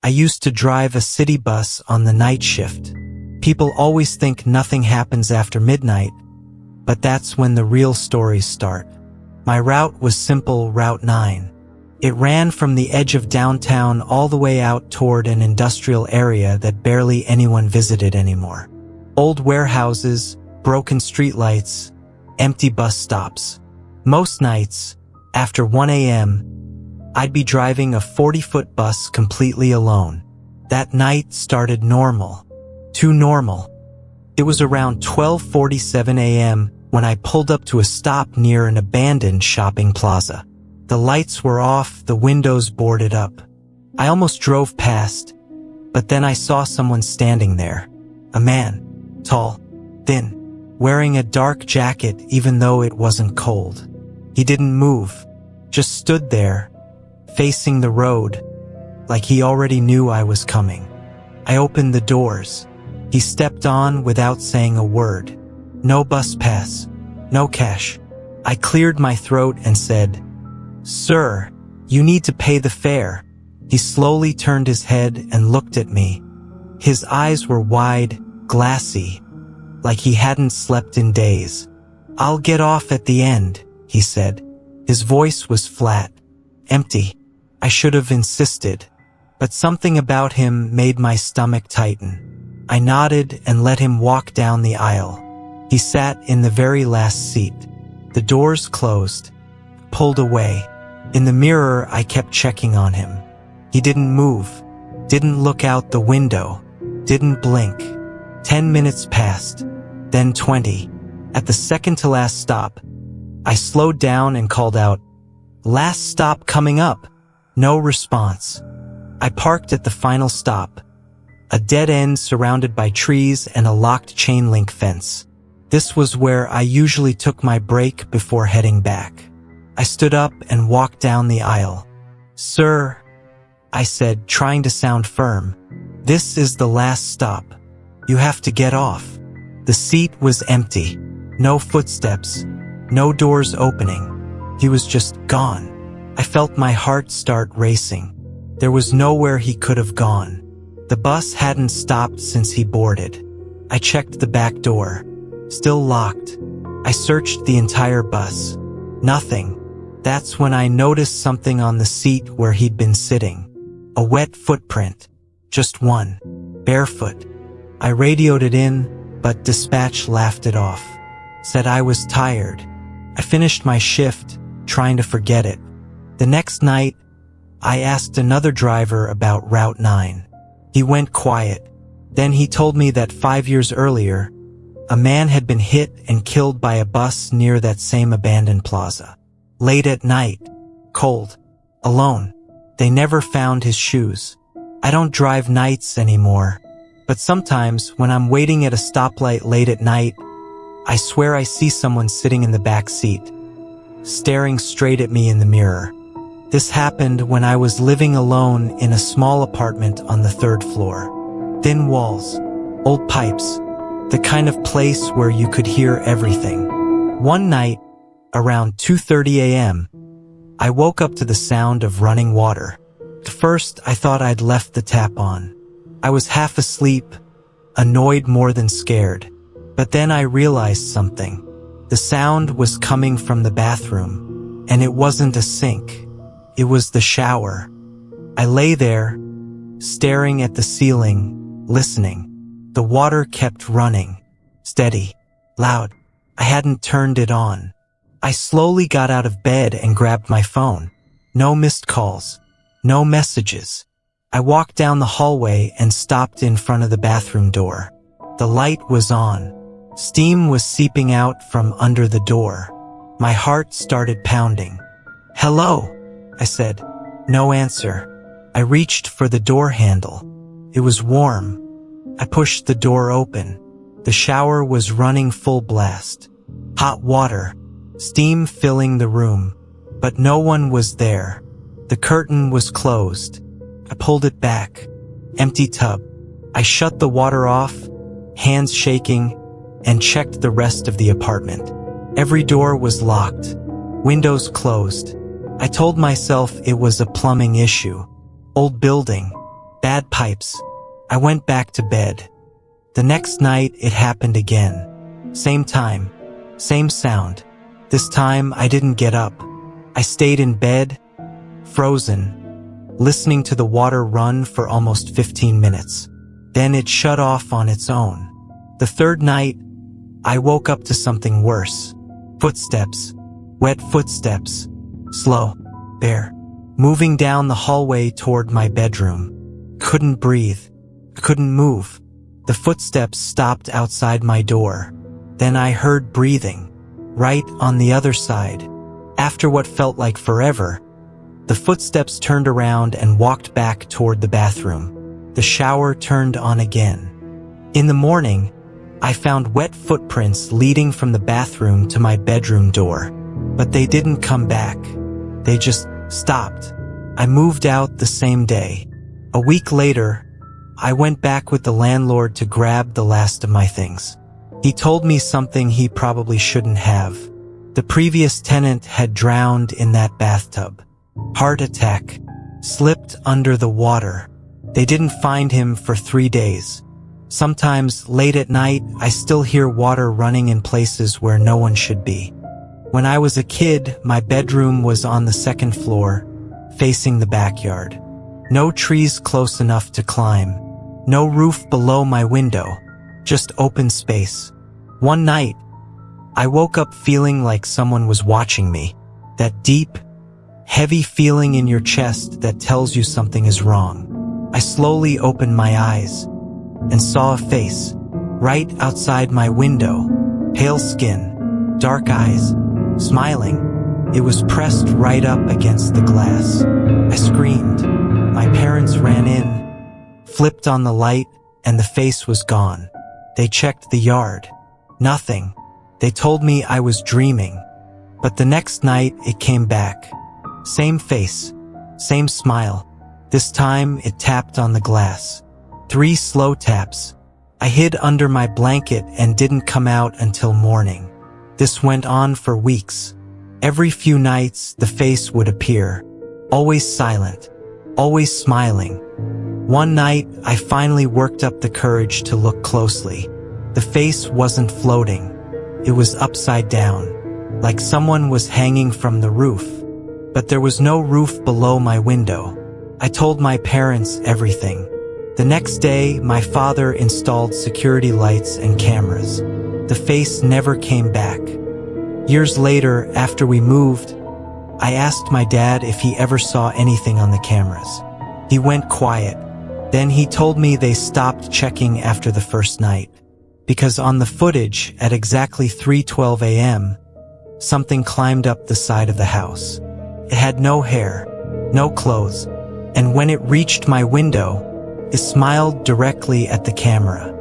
I used to drive a city bus on the night shift. People always think nothing happens after midnight, but that's when the real stories start. My route was simple, Route 9. It ran from the edge of downtown all the way out toward an industrial area that barely anyone visited anymore. Old warehouses, broken streetlights, empty bus stops. Most nights, after 1 a.m., I'd be driving a 40-foot bus completely alone. That night started normal. Too normal. It was around 12:47 a.m. when I pulled up to a stop near an abandoned shopping plaza. The lights were off, the windows boarded up. I almost drove past, but then I saw someone standing there. A man, tall, thin, wearing a dark jacket even though it wasn't cold. He didn't move, just stood there, facing the road, like he already knew I was coming. I opened the doors. He stepped on without saying a word. No bus pass, no cash. I cleared my throat and said, "Sir, you need to pay the fare." He slowly turned his head and looked at me. His eyes were wide, glassy, like he hadn't slept in days. "I'll get off at the end," he said. His voice was flat, empty. I should have insisted, but something about him made my stomach tighten. I nodded and let him walk down the aisle. He sat in the very last seat. The doors closed, pulled away. In the mirror, I kept checking on him. He didn't move, didn't look out the window, didn't blink. 10 minutes passed, then 20. At the second-to-last stop, I slowed down and called out, "Last stop coming up." No response. I parked at the final stop, a dead end surrounded by trees and a locked chain-link fence. This was where I usually took my break before heading back. I stood up and walked down the aisle. "Sir," I said, trying to sound firm, "this is the last stop. You have to get off." The seat was empty. No footsteps, no doors opening. He was just gone. I felt my heart start racing. There was nowhere he could have gone. The bus hadn't stopped since he boarded. I checked the back door. Still locked. I searched the entire bus. Nothing. That's when I noticed something on the seat where he'd been sitting. A wet footprint. Just one. Barefoot. I radioed it in, but dispatch laughed it off. Said I was tired. I finished my shift, trying to forget it. The next night, I asked another driver about Route 9. He went quiet. Then he told me that 5 years earlier, a man had been hit and killed by a bus near that same abandoned plaza. Late at night, cold, alone. They never found his shoes. I don't drive nights anymore, but sometimes when I'm waiting at a stoplight late at night, I swear I see someone sitting in the back seat, staring straight at me in the mirror. This happened when I was living alone in a small apartment on the 3rd floor. Thin walls, old pipes, the kind of place where you could hear everything. One night, around 2:30 a.m., I woke up to the sound of running water. At first, I thought I'd left the tap on. I was half asleep, annoyed more than scared. But then I realized something. The sound was coming from the bathroom, and it wasn't a sink. It was the shower. I lay there, staring at the ceiling, listening. The water kept running, steady, loud. I hadn't turned it on. I slowly got out of bed and grabbed my phone. No missed calls, no messages. I walked down the hallway and stopped in front of the bathroom door. The light was on. Steam was seeping out from under the door. My heart started pounding. "Hello," I said. No answer. I reached for the door handle. It was warm. I pushed the door open. The shower was running full blast. Hot water, steam filling the room, but no one was there. The curtain was closed. I pulled it back. Empty tub. I shut the water off, hands shaking, and checked the rest of the apartment. Every door was locked. Windows closed. I told myself it was a plumbing issue. Old building. Bad pipes. I went back to bed. The next night, it happened again. Same time, same sound. This time, I didn't get up. I stayed in bed, frozen, listening to the water run for almost 15 minutes. Then it shut off on its own. The third night, I woke up to something worse. Footsteps. Wet footsteps. Slow. Bare. Moving down the hallway toward my bedroom. Couldn't breathe. Couldn't move. The footsteps stopped outside my door. Then I heard breathing. Right on the other side. After what felt like forever, the footsteps turned around and walked back toward the bathroom. The shower turned on again. In the morning, I found wet footprints leading from the bathroom to my bedroom door. But they didn't come back. They just stopped. I moved out the same day. A week later, I went back with the landlord to grab the last of my things. He told me something he probably shouldn't have. The previous tenant had drowned in that bathtub. Heart attack. Slipped under the water. They didn't find him for 3 days. Sometimes, late at night, I still hear water running in places where no one should be. When I was a kid, my bedroom was on the second floor, facing the backyard. No trees close enough to climb. No roof below my window. Just open space. One night, I woke up feeling like someone was watching me. That deep, heavy feeling in your chest that tells you something is wrong. I slowly opened my eyes and saw a face right outside my window. Pale skin, dark eyes, smiling. It was pressed right up against the glass. I screamed. My parents ran in, flipped on the light, and the face was gone. They checked the yard. Nothing. They told me I was dreaming. But the next night, it came back. Same face, same smile. This time, it tapped on the glass. 3 slow taps. I hid under my blanket and didn't come out until morning. This went on for weeks. Every few nights, the face would appear. Always silent. Always smiling. One night, I finally worked up the courage to look closely. The face wasn't floating. It was upside down, like someone was hanging from the roof. But there was no roof below my window. I told my parents everything. The next day, my father installed security lights and cameras. The face never came back. Years later, after we moved, I asked my dad if he ever saw anything on the cameras. He went quiet. Then he told me they stopped checking after the first night. Because on the footage, at exactly 3:12 a.m., something climbed up the side of the house. It had no hair, no clothes, and when it reached my window, it smiled directly at the camera.